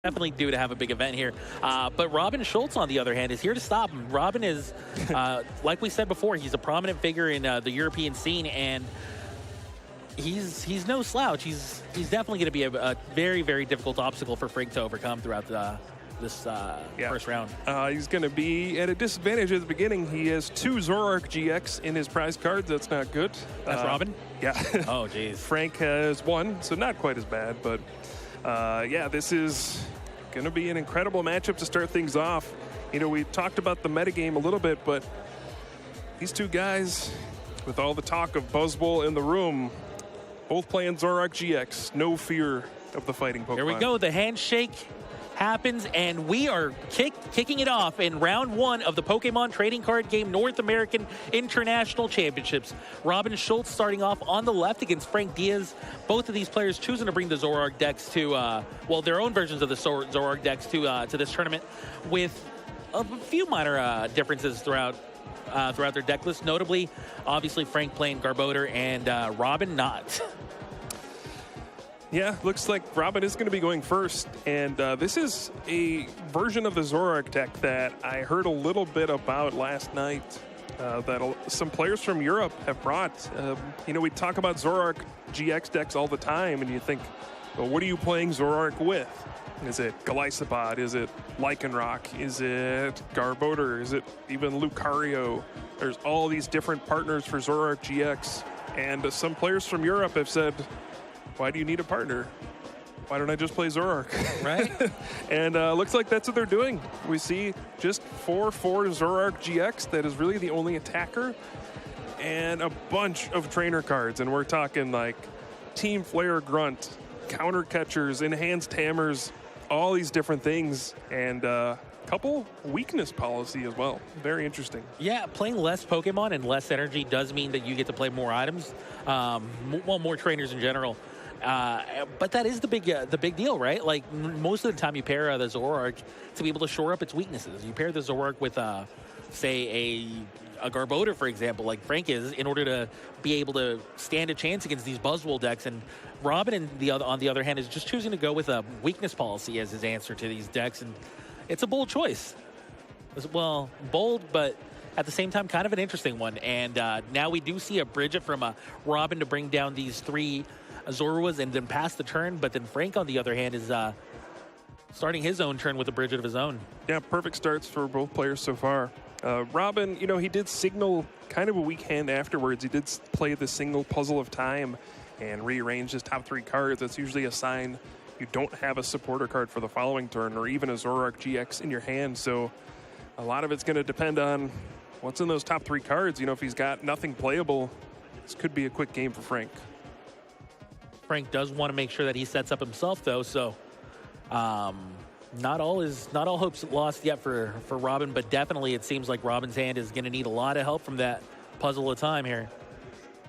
definitely due to have a big event here. But Robin Schulz, on the other hand, is here to stop him. Robin is, like we said before, he's a prominent figure in the European scene, and he's no slouch. He's definitely going to be a very, very difficult obstacle for Frank to overcome throughout this first round. He's going to be at a disadvantage at the beginning. He has 2 Zoroark GX in his prize cards. That's not good. That's Robin? Yeah. Oh, jeez. Frank has 1, so not quite as bad. But, yeah, this is going to be an incredible matchup to start things off. You know, we talked about the metagame a little bit, but these two guys, with all the talk of Buzzwole in the room, both playing Zoroark GX. No fear of the fighting Pokemon. Here we go. The handshake happens, and we are kicking it off in round 1 of the Pokemon Trading Card Game North American International Championships. Robin Schulz starting off on the left against Frank Diaz. Both of these players choosing to bring the Zoroark decks to, well, their own versions of the Zoroark decks to this tournament, with a few minor differences throughout their deck list. Notably, obviously, Frank playing Garbodor and Robin not. Yeah, looks like Robin is going to be going first, and this is a version of the Zoroark deck that I heard a little bit about last night that some players from Europe have brought. You know, we talk about Zoroark GX decks all the time, and you think, well, what are you playing Zoroark with? Is it Golisopod? Is it Lycanroc? Is it Garbodor? Is it even Lucario? There's all these different partners for Zoroark GX, and some players from Europe have said, why do you need a partner? Why don't I just play Zoroark? Right. And looks like that's what they're doing. We see just 4/4 Zoroark GX that is really the only attacker, and a bunch of trainer cards. And we're talking like Team Flare Grunt, counter catchers, enhanced hammers, all these different things, and couple weakness policy as well. Very interesting. Yeah, playing less Pokemon and less energy does mean that you get to play more items. Well, more trainers in general. But that is the big deal, right? Like, most of the time you pair the Zoroark to be able to shore up its weaknesses. You pair the Zoroark with, say, a Garbodor, for example, like Frank is, in order to be able to stand a chance against these Buzzwole decks. And Robin, on the other hand, is just choosing to go with a weakness policy as his answer to these decks. And it's a bold choice. Well, bold, but at the same time, kind of an interesting one. And now we do see a Bridget from Robin to bring down these 3 Zoruas and then pass the turn. But then Frank, on the other hand, is starting his own turn with a Bridget of his own. Yeah, perfect starts for both players so far. Robin, you know, he did signal kind of a weak hand afterwards. He did play the single Puzzle of Time and rearrange his top 3 cards. That's usually a sign you don't have a supporter card for the following turn, or even a Zoroark GX in your hand. So a lot of it's going to depend on what's in those top 3 cards. You know, if he's got nothing playable, this could be a quick game for Frank. Frank does want to make sure that he sets up himself, though, so not all hopes lost yet for Robin, but definitely it seems like Robin's hand is going to need a lot of help from that Puzzle of Time here.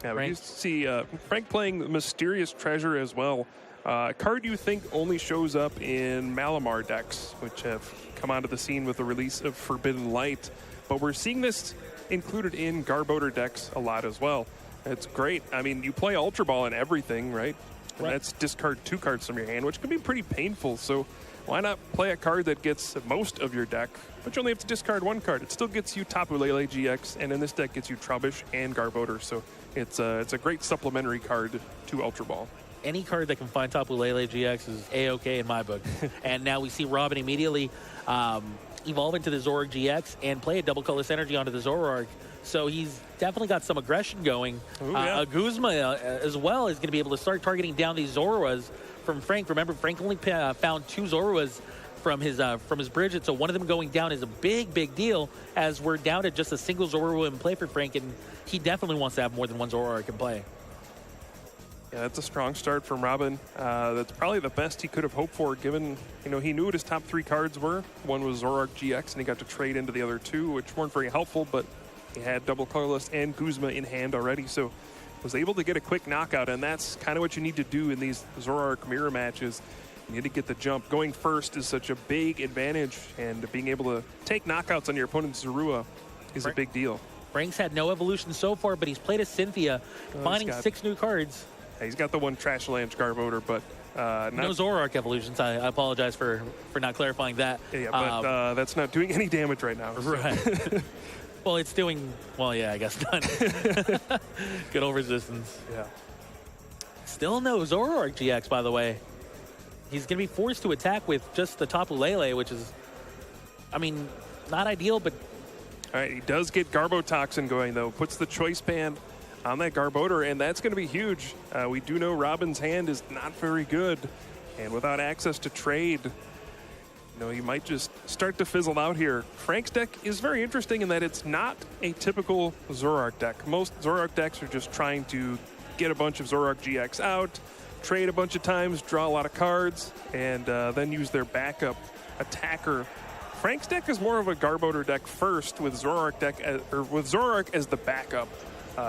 Yeah, we see Frank playing Mysterious Treasure as well. A card you think only shows up in Malamar decks, which have come onto the scene with the release of Forbidden Light. But we're seeing this included in Garbodor decks a lot as well. It's great. I mean, you play Ultra Ball and everything, right? And that's discard 2 cards from your hand, which can be pretty painful. So why not play a card that gets most of your deck, but you only have to discard 1 card? It still gets you Tapu Lele GX, and in this deck gets you Trubbish and Garbodor. So it's a great supplementary card to Ultra Ball. Any card that can find Tapu Lele GX is A-OK in my book. And now we see Robin immediately evolve into the Zoroark GX and play a double colorless energy onto the Zoroark. So he's definitely got some aggression going. Ooh, yeah. Guzma as well is going to be able to start targeting down these Zoruas from Frank. Remember, Frank only found 2 Zoruas from his Bridget, so one of them going down is a big deal, as we're down to just a single Zorua in play for Frank, and he definitely wants to have more than 1 Zoroark in play. Yeah, that's a strong start from Robin. That's probably the best he could have hoped for, given, you know, he knew what his top 3 cards were. One was Zoroark GX, and he got to trade into the other 2, which weren't very helpful, but he had double colorless and Guzma in hand already, so was able to get a quick knockout, and that's kind of what you need to do in these Zoroark mirror matches. You need to get the jump. Going first is such a big advantage, and being able to take knockouts on your opponent's Zorua is a big deal. Frank's had no evolution so far, but he's played a Cynthia, finding 6 new cards. He's got the one Trash Lanch Garbodor, but No Zoroark evolutions. I apologize for not clarifying that. Yeah, but that's not doing any damage right now. So. Right. Well, it's doing, well, yeah, I guess none. Good old resistance. Yeah. Still no Zoroark GX, by the way. He's going to be forced to attack with just the Tapu Lele, which is, I mean, not ideal, but... All right, he does get Garbotoxin going, though. Puts the Choice Band on that Garbodor, and that's going to be huge. We do know Robin's hand is not very good, and without access to trade, you might just start to fizzle out here. Frank's deck is very interesting in that it's not a typical Zoroark deck. Most Zoroark decks are just trying to get a bunch of Zoroark GX out, trade a bunch of times, draw a lot of cards, and then use their backup attacker. Frank's deck is more of a Garbodor deck first, with Zoroark as the backup.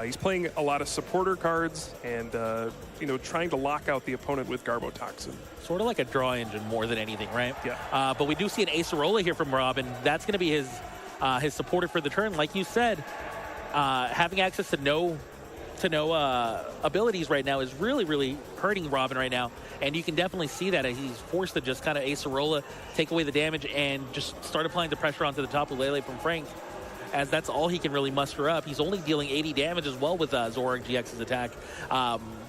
He's playing a lot of supporter cards and, trying to lock out the opponent with Garbotoxin. Sort of like a draw engine more than anything, right? Yeah. But we do see an Acerola here from Robin. That's going to be his supporter for the turn. Like you said, having access to no abilities right now is really, really hurting Robin right now. And you can definitely see that he's forced to just kind of Acerola, take away the damage, and just start applying the pressure onto the Tapu Lele from Frank, as that's all he can really muster up. He's only dealing 80 damage as well with Zoroark GX's attack.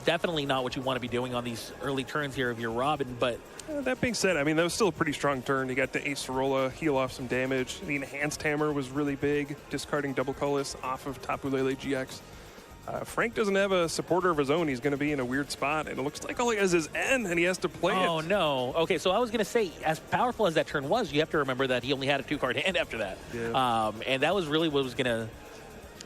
Definitely not what you want to be doing on these early turns here of your Robin, but... That being said, I mean, that was still a pretty strong turn. You got the Acerola, heal off some damage. The Enhanced Hammer was really big, discarding Double Colorless off of Tapu Lele GX. Frank doesn't have a supporter of his own. He's going to be in a weird spot, and it looks like all he has is N, and he has to play it. Oh, no. Okay, so I was going to say, as powerful as that turn was, you have to remember that he only had a 2-card hand after that. Yeah. And that was really what was going to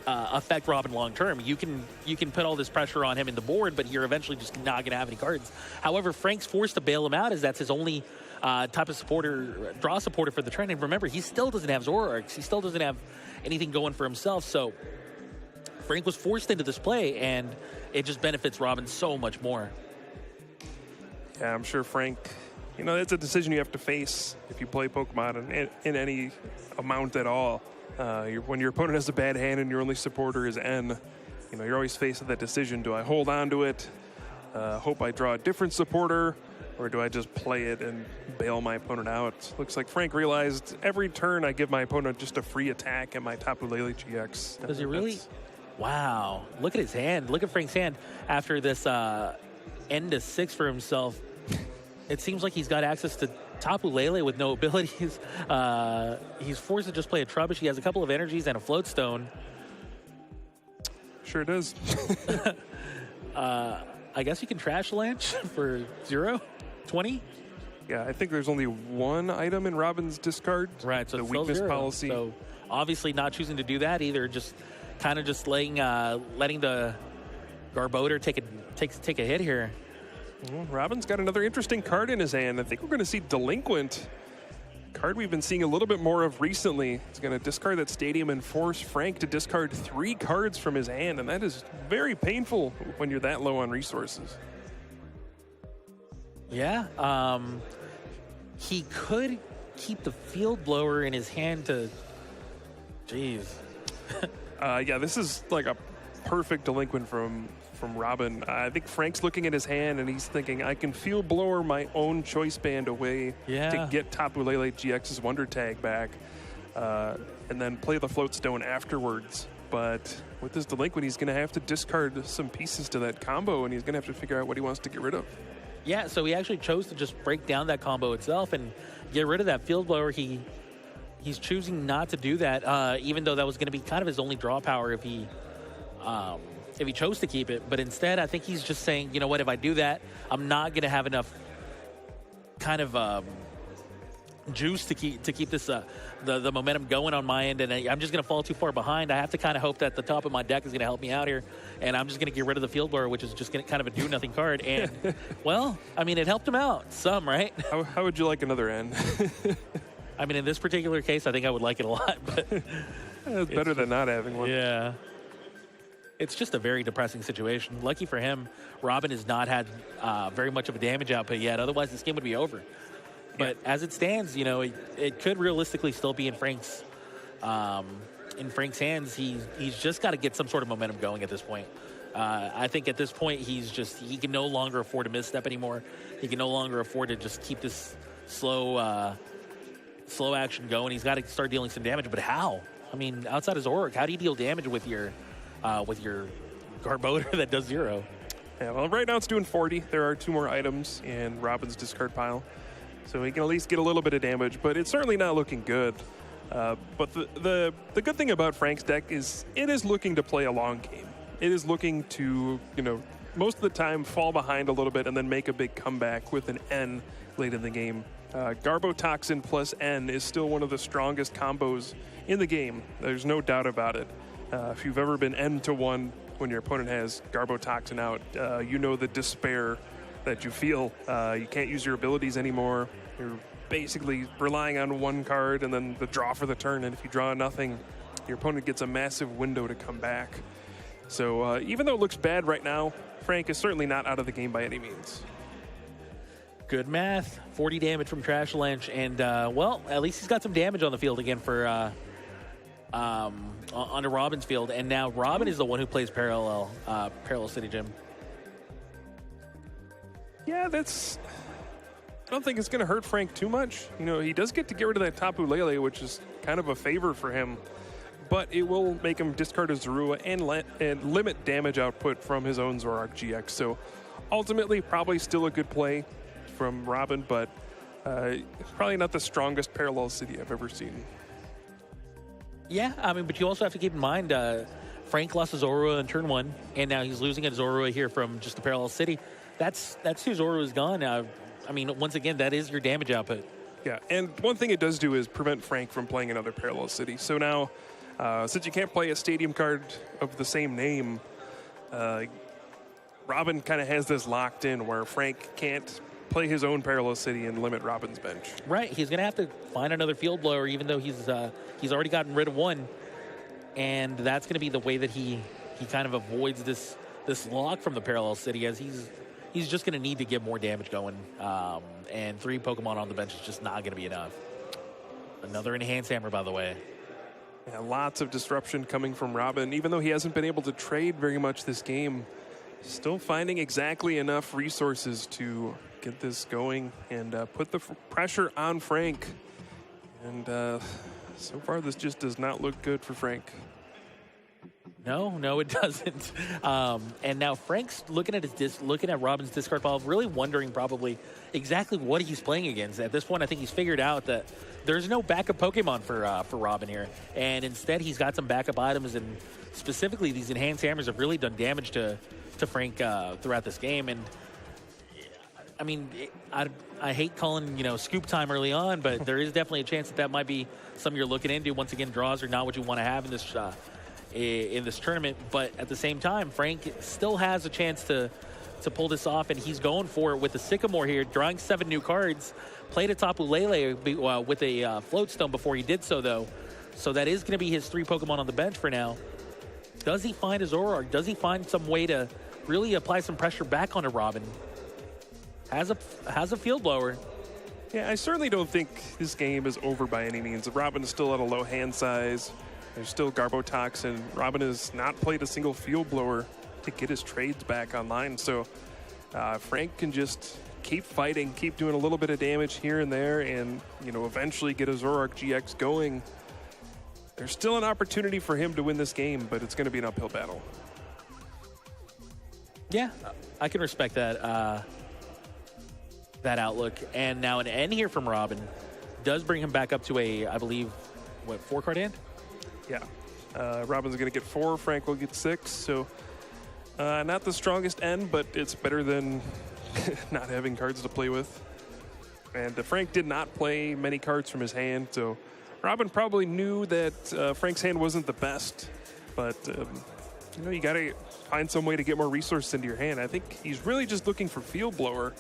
affect Robin long term. You can put all this pressure on him in the board, but you're eventually just not going to have any cards. However, Frank's forced to bail him out, as that's his only type of draw supporter for the turn. And remember, he still doesn't have Zoroarks. He still doesn't have anything going for himself, so... Frank was forced into this play, and it just benefits Robin so much more. Yeah, I'm sure Frank, it's a decision you have to face if you play Pokemon in any amount at all. When your opponent has a bad hand and your only supporter is N, you're always faced with that decision. Do I hold on to it, hope I draw a different supporter, or do I just play it and bail my opponent out? Looks like Frank realized every turn I give my opponent just a free attack at my Tapu Lele GX. Does he really? Wow. Look at his hand. Look at Frank's hand after this end to 6 for himself. It seems like he's got access to Tapu Lele with no abilities. He's forced to just play a Trubbish. He has a couple of energies and a Float Stone. Sure does. I guess you can Trash Lance for 0? 20? Yeah, I think there's only one item in Robin's discard. Right, so the weakness 0. policy. So obviously not choosing to do that either, just kind of just letting the Garbodor take a hit here. Well, Robin's got another interesting card in his hand. I think we're going to see Delinquent, card we've been seeing a little bit more of recently. He's going to discard that Stadium and force Frank to discard 3 cards from his hand, and that is very painful when you're that low on resources. Yeah, he could keep the Field Blower in his hand to... Jeez. Yeah, this is like a perfect Delinquent from Robin. I think Frank's looking at his hand and he's thinking, I can Field Blower my own Choice Band away to get Tapu Lele GX's Wonder Tag back, and then play the Float Stone afterwards. But with this Delinquent, he's going to have to discard some pieces to that combo, and he's going to have to figure out what he wants to get rid of. Yeah, so he actually chose to just break down that combo itself and get rid of that Field Blower. He's choosing not to do that, even though that was going to be kind of his only draw power if he chose to keep it. But instead, I think he's just saying, you know what, if I do that, I'm not going to have enough kind of juice to keep this the momentum going on my end, and I'm just going to fall too far behind. I have to kind of hope that the top of my deck is going to help me out here, and I'm just going to get rid of the Field Blower, which is just going to kind of a do-nothing card. And, well, I mean, it helped him out some, right? How would you like another end? I mean, in this particular case, I think I would like it a lot, but... It's better than not having one. Yeah. It's just a very depressing situation. Lucky for him, Robin has not had very much of a damage output yet. Otherwise, this game would be over. But as it stands, it could realistically still be in Frank's hands. He's just got to get some sort of momentum going at this point. I think at this point he can no longer afford to misstep anymore. He can no longer afford to just keep this slow action going. He's got to start dealing some damage. But how? I mean, outside of Zoroark, how do you deal damage with your Garbodor that does 0? Yeah, well, right now it's doing 40. There are 2 more items in Robin's discard pile, so he can at least get a little bit of damage, but it's certainly not looking good. But the good thing about Frank's deck is it is looking to play a long game. It is looking to, most of the time fall behind a little bit and then make a big comeback with an N late in the game. Garbotoxin plus N is still one of the strongest combos in the game. There's no doubt about it. If you've ever been N to 1 when your opponent has Garbotoxin out, you know the despair that you feel. You can't use your abilities anymore. You're basically relying on 1 card and then the draw for the turn, and if you draw nothing, your opponent gets a massive window to come back. So even though it looks bad right now, Frank is certainly not out of the game by any means. Good math. 40 damage from Trashalanche, and well, at least he's got some damage on the field again for onto Robin's field, and now Robin is the one who plays Parallel City Gym. Yeah, I don't think it's going to hurt Frank too much. He does get to get rid of that Tapu Lele, which is kind of a favor for him, but it will make him discard his Zorua and limit damage output from his own Zoroark GX. So ultimately, probably still a good play from Robin, but probably not the strongest Parallel City I've ever seen. Yeah, I mean, but you also have to keep in mind, Frank lost his Zorua in turn 1, and now he's losing a Zorua here from just the Parallel City. That's who Zorua is gone. I mean, once again, that is your damage output. Yeah, and one thing it does do is prevent Frank from playing another Parallel City. So now, since you can't play a stadium card of the same name, Robin kind of has this locked in where Frank can't play his own Parallel City and limit Robin's bench. Right, he's going to have to find another field blower, even though he's already gotten rid of 1, and that's going to be the way that he kind of avoids this lock from the Parallel City, as he's just going to need to get more damage going, and 3 Pokemon on the bench is just not going to be enough. Another Enhanced Hammer, by the way. Yeah, lots of disruption coming from Robin, even though he hasn't been able to trade very much this game. Still finding exactly enough resources to get this going and put the pressure on Frank. And so far, this just does not look good for Frank. No, it doesn't. And now Frank's looking at Robin's discard pile, really wondering probably exactly what he's playing against. At this point, I think he's figured out that there's no backup Pokemon for Robin here, and instead he's got some backup items, and specifically these Enhanced Hammers have really done damage to Frank throughout this game. And I mean, I hate calling scoop time early on, but there is definitely a chance that might be something you're looking into. Once again, draws are not what you want to have in this tournament, but at the same time, Frank still has a chance to pull this off, and he's going for it with the Sycamore here, drawing 7 new cards. Played a Tapu Lele with a Float Stone before he did so, though. So that is going to be his 3 Pokemon on the bench for now. Does he find his Zoroark? Does he find some way to really apply some pressure back onto Robin? Has a field blower. Yeah, I certainly don't think this game is over by any means. Robin is still at a low hand size. There's still Garbotoxin. Robin has not played a single field blower to get his trades back online. So Frank can just keep fighting, keep doing a little bit of damage here and there, and eventually get a Zoroark GX going. There's still an opportunity for him to win this game, but it's going to be an uphill battle. Yeah, I can respect that that outlook. And now an N here from Robin does bring him back up to a, I believe, 4-card hand? Yeah. Robin's going to get 4, Frank will get 6. So not the strongest N, but it's better than not having cards to play with. And Frank did not play many cards from his hand, so Robin probably knew that Frank's hand wasn't the best, but you got to find some way to get more resources into your hand. I think he's really just looking for field blower.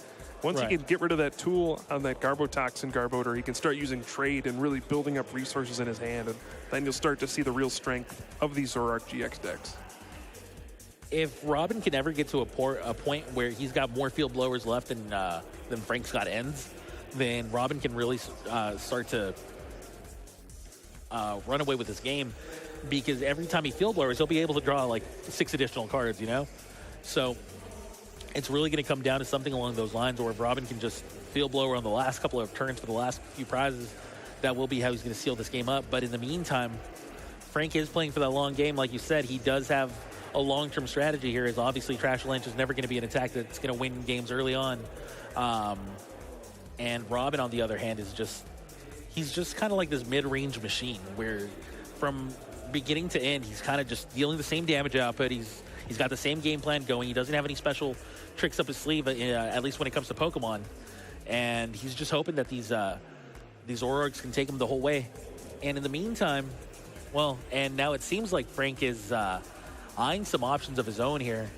Once he can get rid of that tool on that Garbotoxin Garbodor, he can start using trade and really building up resources in his hand, and then you'll start to see the real strength of these Zoroark GX decks. If Robin can ever get to a point where he's got more field blowers left than Frank's got ends, then Robin can really start to run away with this game. because every time he field blowers, he'll be able to draw like 6 additional cards, you know? So it's really going to come down to something along those lines, or if Robin can just field blower on the last couple of turns for the last few prizes, that will be how he's going to seal this game up. But in the meantime, Frank is playing for that long game. Like you said, he does have a long-term strategy here, is obviously Trash Lynch is never going to be an attack that's going to win games early on. And Robin, on the other hand, he's just kind of like this mid-range machine where from beginning to end, he's kind of just dealing the same damage output. He's got the same game plan going. He doesn't have any special tricks up his sleeve, at least when it comes to Pokemon. And he's just hoping that these Zoroarks can take him the whole way. And in the meantime, well, and now it seems like Frank is eyeing some options of his own here.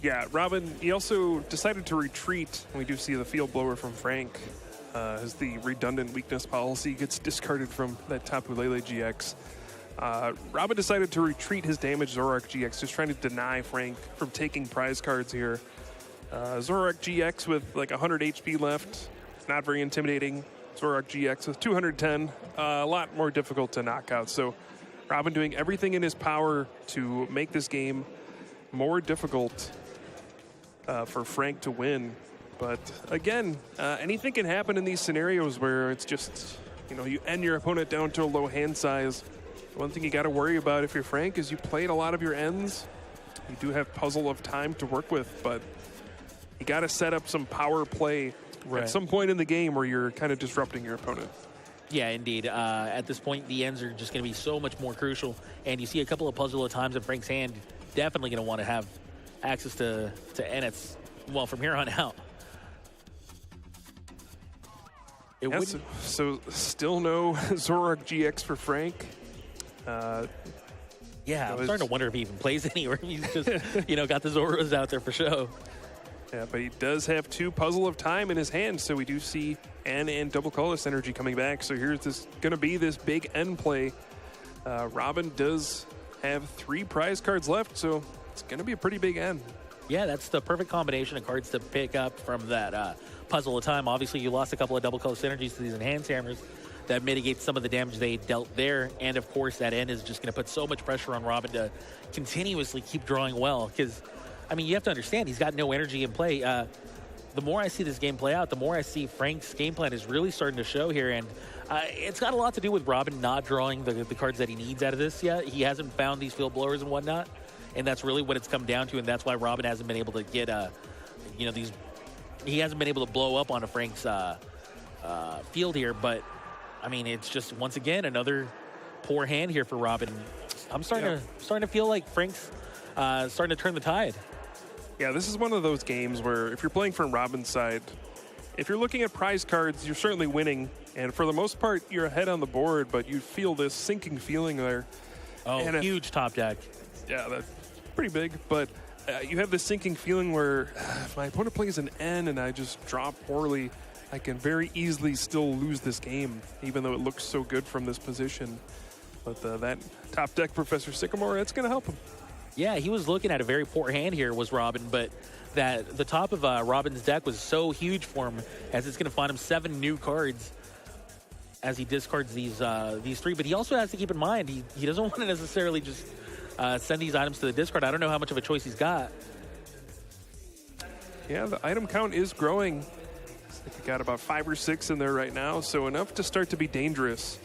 Yeah, Robin, he also decided to retreat. We do see the field blower from Frank as the redundant weakness policy gets discarded from that Tapu Lele GX. Robin decided to retreat his damaged Zoroark GX, just trying to deny Frank from taking prize cards here. Zoroark GX with like 100 HP left. It's not very intimidating. Zoroark GX with 210, a lot more difficult to knock out. So Robin doing everything in his power to make this game more difficult for Frank to win. But again, anything can happen in these scenarios where it's just, you end your opponent down to a low hand size. One thing you got to worry about if you're Frank is you played a lot of your ends. You do have puzzle of time to work with, but you got to set up some power play at some point in the game where you're kind of disrupting your opponent. Yeah, indeed. At this point, the ends are just going to be so much more crucial. And you see a couple of puzzle of times in Frank's hand, definitely going to want to have access to Ennets, well, from here on out. So still no Zoroark GX for Frank. Yeah, I'm starting to wonder if he even plays anywhere. He's just, got the Zoras out there for show. Yeah, but he does have 2 puzzle of time in his hand, so we do see N and double colorless energy coming back. So here's going to be this big N play. Robin does have 3 prize cards left, so it's going to be a pretty big N. Yeah, that's the perfect combination of cards to pick up from that puzzle of time. Obviously, you lost a couple of double colorless energies to these enhanced hammers. That mitigates some of the damage they dealt there. And, of course, that N is just going to put so much pressure on Robin to continuously keep drawing well. Because, you have to understand, he's got no energy in play. The more I see this game play out, the more I see Frank's game plan is really starting to show here. And it's got a lot to do with Robin not drawing the cards that he needs out of this yet. He hasn't found these field blowers and whatnot. And that's really what it's come down to. And that's why Robin hasn't been able to get, he hasn't been able to blow up on a Frank's field here. But, it's just, once again, another poor hand here for Robin. I'm starting to feel like Frank's starting to turn the tide. Yeah, this is one of those games where if you're playing from Robin's side, if you're looking at prize cards, you're certainly winning. And for the most part, you're ahead on the board, but you feel this sinking feeling there. Oh, and huge top deck. Yeah, that's pretty big. But you have this sinking feeling where if my opponent plays an N and I just draw poorly, I can very easily still lose this game, even though it looks so good from this position. But that top deck Professor Sycamore, it's going to help him. Yeah, he was looking at a very poor hand here, was Robin, but that the top of Robin's deck was so huge for him, as it's going to find him 7 new cards as he discards these 3. But he also has to keep in mind, he doesn't want to necessarily just send these items to the discard. I don't know how much of a choice he's got. Yeah, the item count is growing. We've got about 5 or 6 in there right now, so enough to start to be dangerous.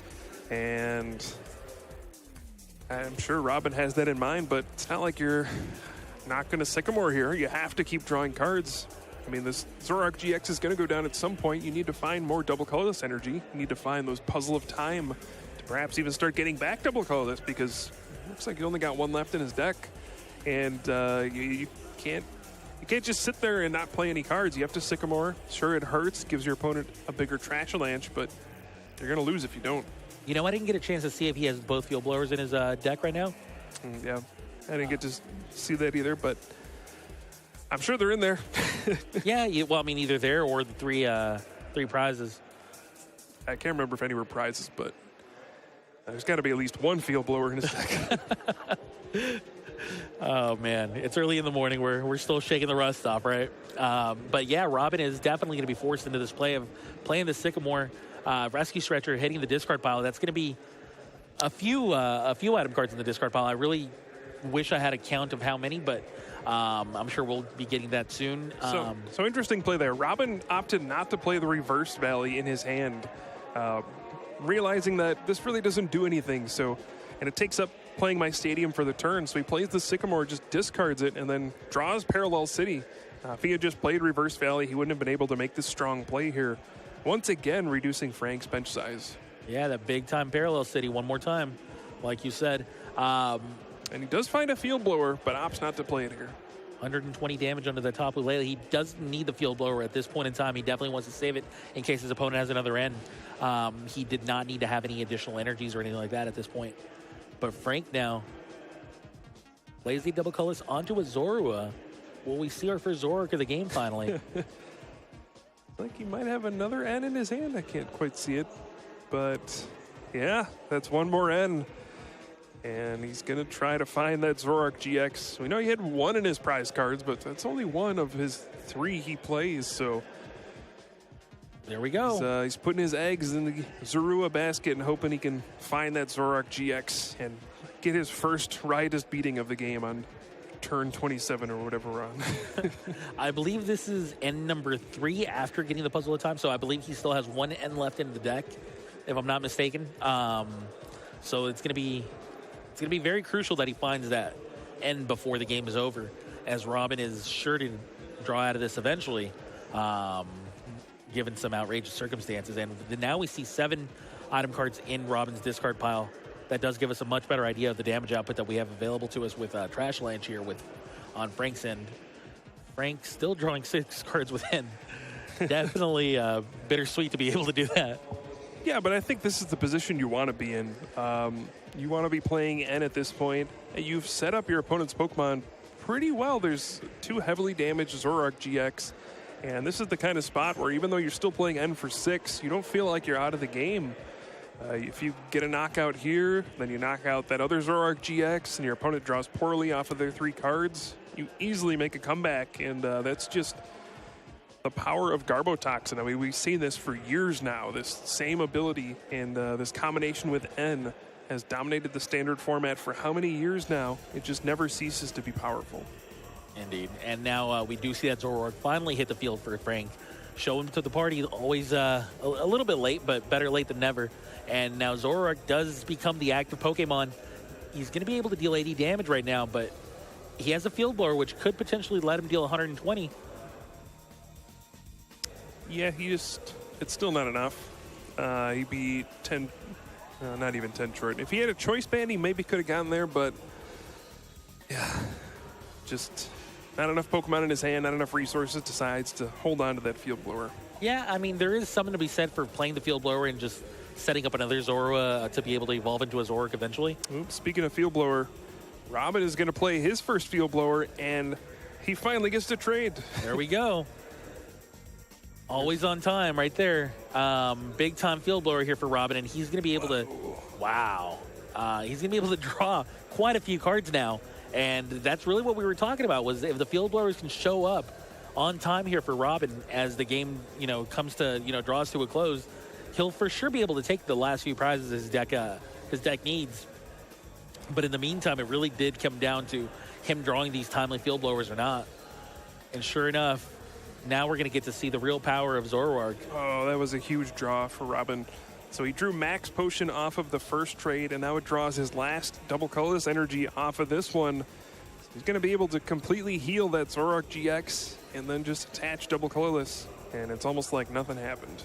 And I'm sure Robin has that in mind, but it's not like you're not going to Sycamore here. You have to keep drawing cards. This Zoroark GX is going to go down at some point. You need to find more double colorless energy. You need to find those puzzle of time to perhaps even start getting back double colorless, because it looks like he only got 1 left in his deck. And you can't just sit there and not play any cards. You have to Sycamore. Sure, it hurts, gives your opponent a bigger Trash Avalanche, but you're going to lose if you don't. I didn't get a chance to see if he has both field blowers in his deck right now. Yeah, I didn't get to see that either, but I'm sure they're in there. Yeah, either there or the 3 prizes. I can't remember if any were prizes, but there's got to be at least 1 field blower in his deck. Oh, man. It's early in the morning. We're still shaking the rust off, right? But, yeah, Robin is definitely going to be forced into this play of playing the Sycamore. Rescue Stretcher hitting the discard pile. That's going to be a few item cards in the discard pile. I really wish I had a count of how many, but I'm sure we'll be getting that soon. So interesting play there. Robin opted not to play the Reverse Valley in his hand, realizing that this really doesn't do anything. And it takes up playing my Stadium for the turn. So he plays the Sycamore, just discards it, and then draws Parallel City. If he had just played Reverse Valley, he wouldn't have been able to make this strong play here. Once again, reducing Frank's bench size. Yeah, that big-time Parallel City one more time, like you said. And he does find a Field Blower, but opts not to play it here. 120 damage under the top Ukulele. He doesn't need the Field Blower at this point in time. He definitely wants to save it in case his opponent has another end. He did not need to have any additional energies or anything like that at this point. But Frank now plays the double colors onto a Zorua. Will we see our first Zoroark of the game finally? I think he might have another N in his hand. I can't quite see it. But yeah, that's one more N. And he's going to try to find that Zoroark GX. We know he had one in his prize cards, but that's only one of his 3 he plays. So there we go. He's putting his eggs in the Zorua basket and hoping he can find that Zoroark GX and get his first riotous beating of the game on turn 27 or whatever we're on. I believe this is N number 3 after getting the puzzle of time. So I believe he still has 1 N left in the deck, if I'm not mistaken. So it's going to be very crucial that he finds that N before the game is over, as Robin is sure to draw out of this eventually, given some outrageous circumstances. And now we see 7 item cards in Robin's discard pile. That does give us a much better idea of the damage output that we have available to us with Trash Lanch here on Frank's end. Frank still drawing 6 cards with N. Definitely bittersweet to be able to do that. Yeah, but I think this is the position you want to be in. You want to be playing N at this point. You've set up your opponent's Pokemon pretty well. There's 2 heavily damaged Zoroark GX. And this is the kind of spot where even though you're still playing N for 6, you don't feel like you're out of the game. If you get a knockout here, then you knock out that other Zoroark GX, and your opponent draws poorly off of their 3 cards, you easily make a comeback. And that's just the power of Garbotoxin. I mean, we've seen this for years now. This same ability and this combination with N has dominated the standard format for how many years now? It just never ceases to be powerful. Indeed. And now we do see that Zoroark finally hit the field for Frank. Show him to the party, always a little bit late, but better late than never. And now Zoroark does become the active Pokemon. He's going to be able to deal 80 damage right now, but he has a Field Blower, which could potentially let him deal 120. Yeah, it's still not enough. He beat 10, not even 10 short. If he had a Choice Band, he maybe could have gotten there, but yeah, just not enough Pokemon in his hand, not enough resources, decides to hold on to that Field Blower. Yeah, I mean, there is something to be said for playing the Field Blower and just setting up another Zorua to be able to evolve into a Zoroark eventually. Oops, speaking of Field Blower, Robin is going to play his first Field Blower, and he finally gets to trade. There we go. Always on time right there. Big time Field Blower here for Robin, and he's going to be able to, wow. He's going to be able to draw quite a few cards now. And that's really what we were talking about, was if the Field Blowers can show up on time here for Robin as the game, comes to, draws to a close, he'll for sure be able to take the last few prizes his deck needs. But in the meantime, it really did come down to him drawing these timely Field Blowers or not. And sure enough, now we're going to get to see the real power of Zoroark. Oh, that was a huge draw for Robin. So he drew Max Potion off of the first trade, and now it draws his last double colorless energy off of this one. So he's going to be able to completely heal that Zoroark GX and then just attach double colorless, and it's almost like nothing happened.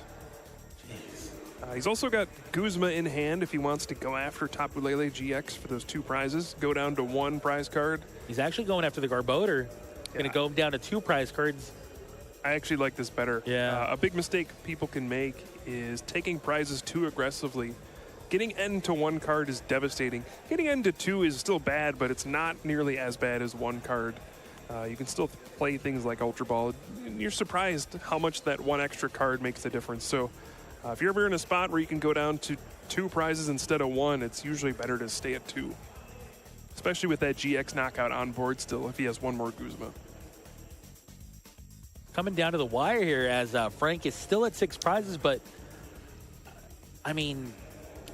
Jeez. He's also got Guzma in hand if he wants to go after Tapu Lele GX for those 2 prizes, go down to 1 prize card. He's actually going after the Garbodor. Going to go down to 2 prize cards. I actually like this better. Yeah. A big mistake people can make is taking prizes too aggressively. Getting N to 1 card is devastating. Getting N to 2 is still bad, but it's not nearly as bad as 1 card. You can still play things like Ultra Ball. You're surprised how much that 1 extra card makes a difference. So if you're ever in a spot where you can go down to 2 prizes instead of 1, it's usually better to stay at 2. Especially with that GX knockout on board still if he has 1 more Guzma. Coming down to the wire here as Frank is still at 6 prizes, but I mean,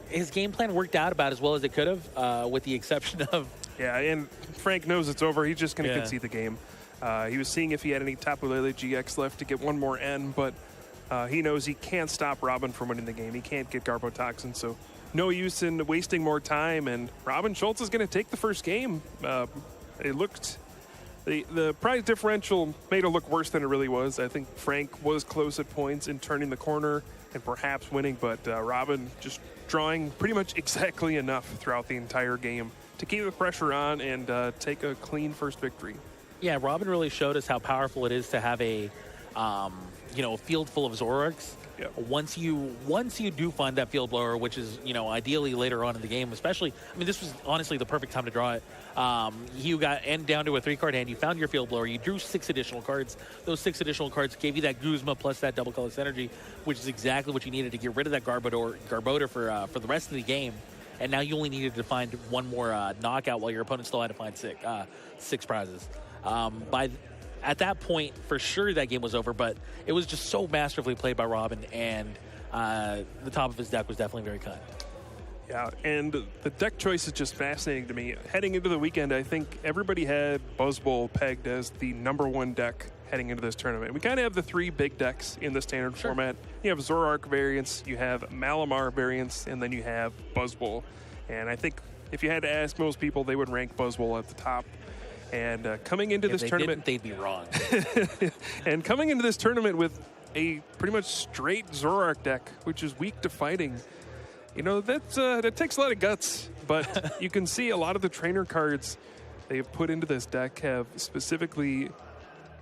his game plan worked out about as well as it could have, with the exception of... Yeah, and Frank knows it's over. He's just going to concede the game. He was seeing if he had any Tapu Lele GX left to get one more N, but he knows he can't stop Robin from winning the game. He can't get Garbotoxin, so no use in wasting more time. And Robin Schulz is going to take the first game. It looked... The prize differential made it look worse than it really was. I think Frank was close at points in turning the corner and perhaps winning, but Robin just drawing pretty much exactly enough throughout the entire game to keep the pressure on and take a clean first victory. Yeah, Robin really showed us how powerful it is to have a field full of Zoroarks. Yep. Once you do find that field blower, which is, ideally later on in the game, especially, this was honestly the perfect time to draw it. You got down to a 3-card hand. You found your field blower. You drew 6 additional cards. Those 6 additional cards gave you that Guzma plus that double color synergy, which is exactly what you needed to get rid of that Garbodor for the rest of the game. And now you only needed to find one more knockout while your opponent still had to find 6 prizes. At that point, for sure, that game was over, but it was just so masterfully played by Robin, and the top of his deck was definitely very kind. Yeah, and the deck choice is just fascinating to me. Heading into the weekend, I think everybody had Buzzball pegged as the #1 deck heading into this tournament. We kind of have the 3 big decks in the standard format. You have Zoroark variants, you have Malamar variants, and then you have Buzzball. And I think if you had to ask most people, they would rank Buzzball at the top. And coming into this tournament, they'd be wrong. And coming into this tournament with a pretty much straight Zoroark deck, which is weak to fighting, that takes a lot of guts. But you can see a lot of the trainer cards they've put into this deck have specifically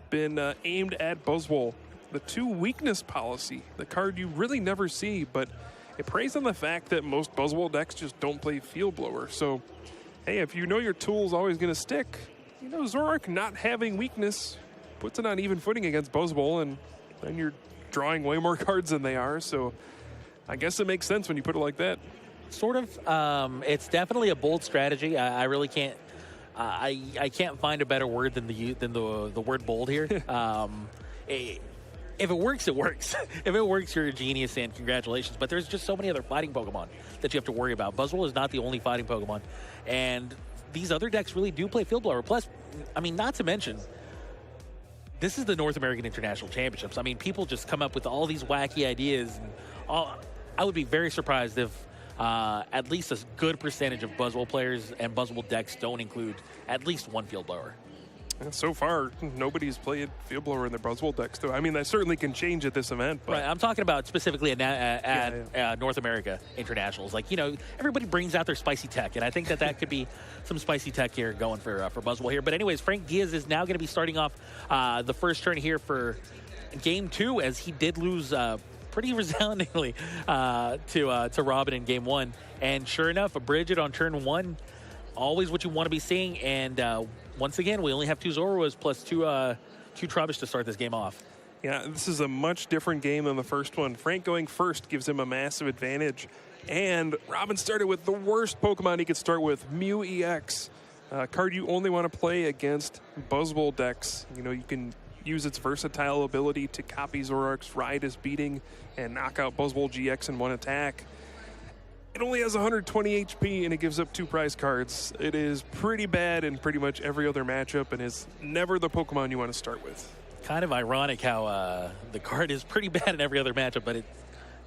been aimed at Buzzwole. The 2 weakness policy, the card you really never see, but it preys on the fact that most Buzzwole decks just don't play Field Blower. So, hey, if you know your tool's always going to stick, Zoroark not having weakness puts it on even footing against Buzzball, and then you're drawing way more cards than they are. So I guess it makes sense when you put it like that. Sort of. It's definitely a bold strategy. I really can't. I can't find a better word than the word bold here. If it works, it works. If it works, you're a genius, and congratulations. But there's just so many other fighting Pokemon that you have to worry about. Buzzwole is not the only fighting Pokemon, and these other decks really do play Field Blower. Plus, not to mention, this is the North American International Championships. People just come up with all these wacky ideas. And I would be very surprised if at least a good percentage of Buzzwole players and Buzzwole decks don't include at least one Field Blower. And so far, nobody's played Field Blower in their Buzzwole decks, though. That certainly can change at this event. But. Right, I'm talking about specifically at North America Internationals. Everybody brings out their spicy tech, and I think that could be some spicy tech here going for Buzzwole here. But anyways, Frank Diaz is now going to be starting off the first turn here for Game 2, as he did lose pretty resoundingly to Robin in Game 1. And sure enough, a Bridget on turn 1, always what you want to be seeing. And once again, we only have 2 Zoroas plus 2 Trubbish to start this game off. Yeah, this is a much different game than the first one. Frank going first gives him a massive advantage. And Robin started with the worst Pokemon he could start with, Mew EX. A card you only want to play against Buzzwole decks. You can use its versatile ability to copy Zoroark's Ride as Beating and knock out Buzzwole GX in one attack. It only has 120 HP, and it gives up 2 prize cards. It is pretty bad in pretty much every other matchup, and is never the Pokemon you want to start with. Kind of ironic how the card is pretty bad in every other matchup, but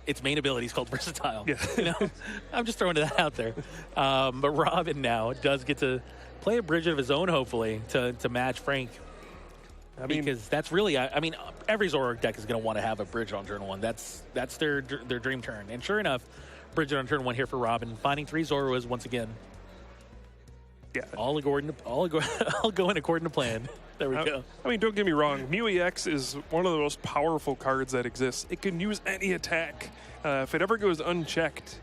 its main ability is called Versatile. Yeah. I'm just throwing that out there. But Robin now does get to play a Bridget of his own, hopefully, to match Frank. Because that's really, every Zoroark deck is going to want to have a Bridget on turn 1. That's their dream turn. And sure enough, Bridget on turn 1 here for Robin, finding 3 Zoroas once again. Yeah. All going according to plan. There we go. Don't get me wrong. Mew EX is one of the most powerful cards that exists. It can use any attack. If it ever goes unchecked,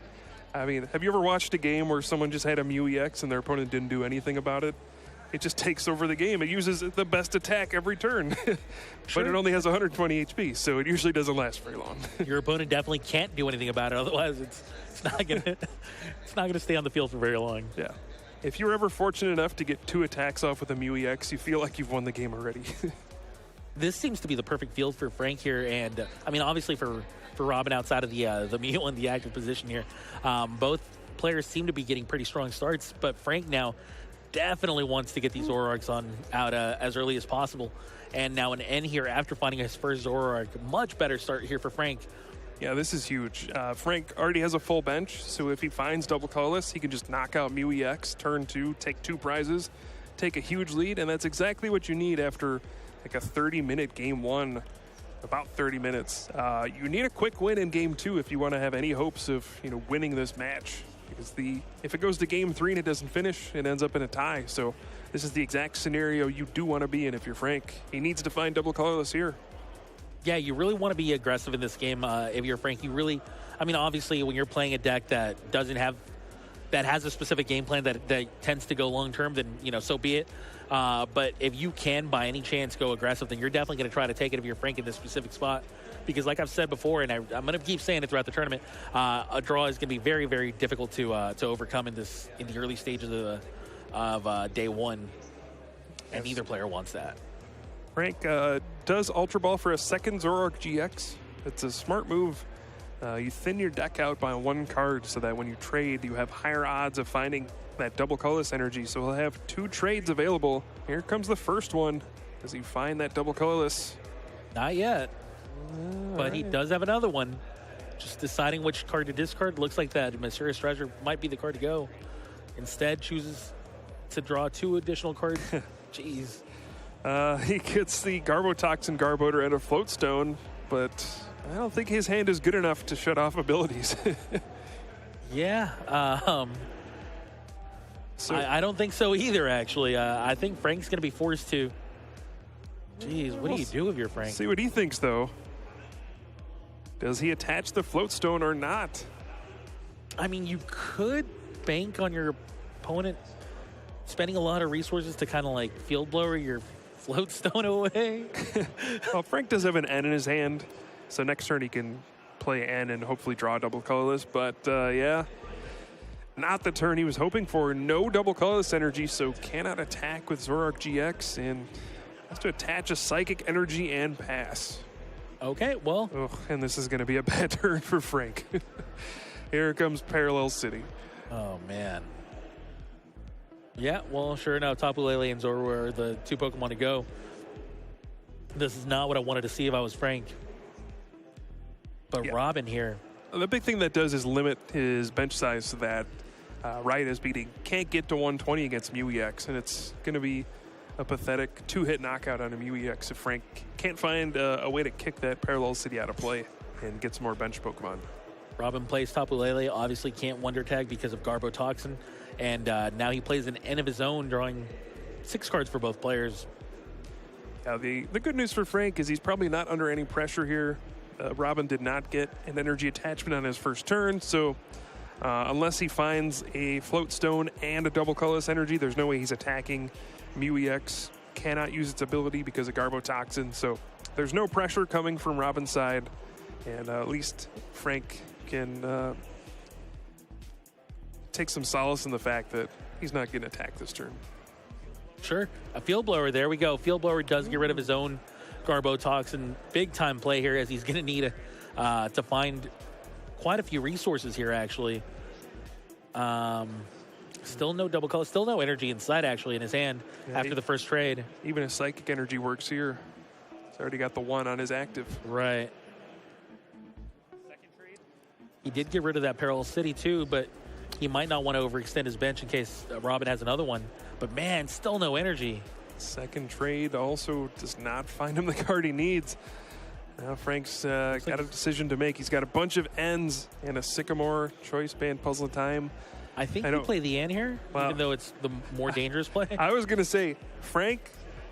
have you ever watched a game where someone just had a Mew EX and their opponent didn't do anything about it? It just takes over the game. It uses the best attack every turn. Sure. But it only has 120 HP, so it usually doesn't last very long. Your opponent definitely can't do anything about it. Otherwise, it's not gonna stay on the field for very long. Yeah. If you're ever fortunate enough to get 2 attacks off with a Mew EX, you feel like you've won the game already. this seems to be the perfect field for Frank here. And I mean, obviously for Robin outside of the Mew in the active position here, both players seem to be getting pretty strong starts. But Frank now definitely wants to get these Zoroarks out as early as possible. And now an N here after finding his first Zoroark. Much better start here for Frank. Yeah, this is huge. Frank already has a full bench, so if he finds double colorless, he can just knock out Mew EX, turn 2, take 2 prizes, take a huge lead, and that's exactly what you need after like a 30-minute game 1, about 30 minutes. You need a quick win in game 2 if you want to have any hopes of winning this match, because if it goes to game 3 and it doesn't finish, it ends up in a tie. So this is the exact scenario you do want to be in if you're Frank. He needs to find double colorless here. Yeah, you really want to be aggressive in this game if you're Frank. You really, I mean, obviously, when you're playing a deck that has a specific game plan that tends to go long term, then so be it. But if you can, by any chance, go aggressive, then you're definitely going to try to take it if you're Frank in this specific spot. Because, like I've said before, and I'm going to keep saying it throughout the tournament, a draw is going to be very, very difficult to overcome in the early stages of day 1, and neither player wants that. Frank does Ultra Ball for a second Zoroark GX. It's a smart move. You thin your deck out by 1 card so that when you trade, you have higher odds of finding that double colorless energy. So he'll have 2 trades available. Here comes the first one. Does he find that double colorless? Not yet. But he does have another one. Just deciding which card to discard. Looks like that Mysterious Treasure might be the card to go. Instead, chooses to draw 2 additional cards. Jeez. He gets the Garbotoxin Garbodor and a Float Stone, but I don't think his hand is good enough to shut off abilities. Yeah. I don't think so either, actually. I think Frank's going to be forced to. Jeez, what do you do if you're Frank? See what he thinks, though. Does he attach the Float Stone or not? I mean, you could bank on your opponent spending a lot of resources to kind of like field blower your Float Stone away. Well, Frank does have an N in his hand, so next turn he can play N and hopefully draw double colorless. But yeah, not the turn he was hoping for. No double colorless energy, so cannot attack with Zoroark GX and has to attach a Psychic Energy and pass. Okay, well. Oh, and this is going to be a bad turn for Frank. Here comes Parallel City. Oh, man. Yeah, well, sure enough, Tapu Lele and Zoro are the 2 Pokemon to go. This is not what I wanted to see if I was Frank. But yeah. Robin here. The big thing that does is limit his bench size so that Riot is beating can't get to 120 against Mew EX, and it's going to be a pathetic 2-hit knockout on a Mew EX if Frank can't find a way to kick that Parallel City out of play and get some more bench Pokemon. Robin plays Tapu Lele, obviously can't Wonder Tag because of Garbotoxin, and now he plays an N of his own, drawing 6 cards for both players. The good news for Frank is he's probably not under any pressure here. Robin did not get an energy attachment on his first turn, so unless he finds a Float Stone and a double colorless energy, there's no way he's attacking. Mew EX cannot use its ability because of Garbotoxin, so there's no pressure coming from Robin's side, and at least Frank can take some solace in the fact that he's not getting attacked this turn. Sure. A Field Blower, there we go. Field Blower does get rid of his own Garbotoxin. Big time play here as he's going to need to find quite a few resources here, actually. Still no double color, still no energy inside, actually, in his hand after the first trade. Even a Psychic Energy works here. He's already got the 1 on his active. Right. Second trade. He did get rid of that Parallel City, too, but he might not want to overextend his bench in case Robin has another one. But, man, still no energy. Second trade also does not find him the card he needs. Now Frank's got a decision to make. He's got a bunch of N's and a Sycamore Choice Band Puzzle Time. I think you play the N here, even though it's the more dangerous play. I was going to say, Frank,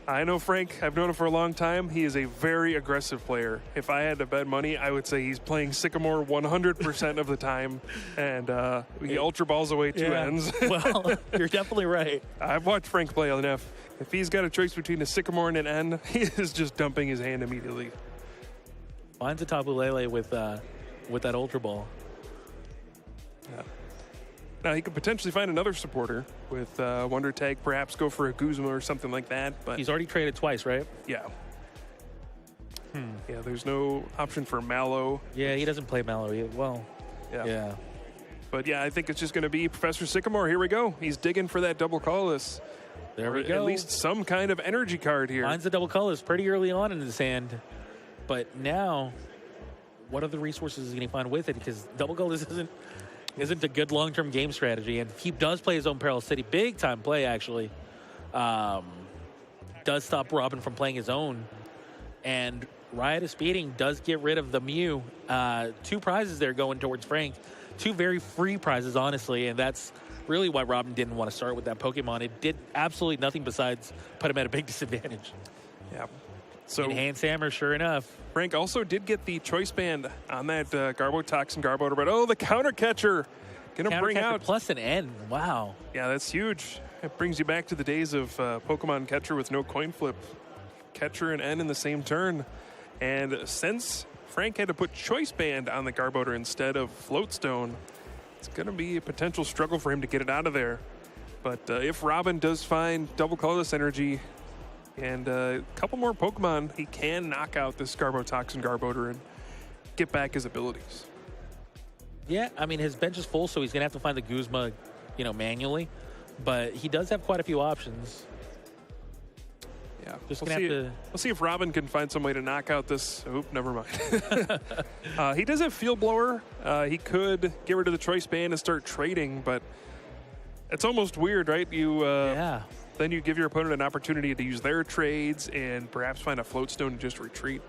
I know Frank. I've known him for a long time. He is a very aggressive player. If I had to bet money, I would say he's playing Sycamore 100% of the time, and he Ultra Balls away 2 N's. Well, you're definitely right. I've watched Frank play enough. If he's got a choice between a Sycamore and an N, he is just dumping his hand immediately. Finds a Tapu Lele with that Ultra Ball. Yeah. Now, he could potentially find another supporter with Wonder Tag, perhaps go for a Guzma or something like that. But he's already traded twice, right? Yeah. Yeah, there's no option for Mallow. Yeah, he doesn't play Mallow. Well, yeah. But yeah, I think it's just going to be Professor Sycamore. Here we go. He's digging for that double colorless. There we go. At least some kind of energy card here. Finds the double colorless pretty early on in his hand. But now, what other resources is he going to find with it? Because double colorless isn't a good long-term game strategy. And he does play his own Peril City. Big-time play, actually. Does stop Robin from playing his own. And Riot of Speeding does get rid of the Mew. 2 prizes there going towards Frank. 2 very free prizes, honestly, and that's really why Robin didn't want to start with that Pokemon. It did absolutely nothing besides put him at a big disadvantage. Yeah. So Enhanced Hammer, sure enough. Frank also did get the Choice Band on that Garbotoxin Garbodor, but the Counter Catcher going to bring out plus an N. Wow. Yeah, that's huge. It brings you back to the days of Pokemon Catcher with no coin flip. Catcher and N in the same turn. And since Frank had to put Choice Band on the Garbodor instead of Floatstone, it's going to be a potential struggle for him to get it out of there. But if Robin does find double colorless energy and a couple more Pokemon, he can knock out this Garbotoxin Garbodor and get back his abilities. Yeah, I mean, his bench is full, so he's going to have to find the Guzma, manually. But he does have quite a few options. Yeah, Just we'll see if Robin can find some way to knock out this. Oop, never mind. He does have Field Blower. He could get rid of the Choice Band and start trading, but it's almost weird, right? Then you give your opponent an opportunity to use their trades and perhaps find a Floatstone and just retreat.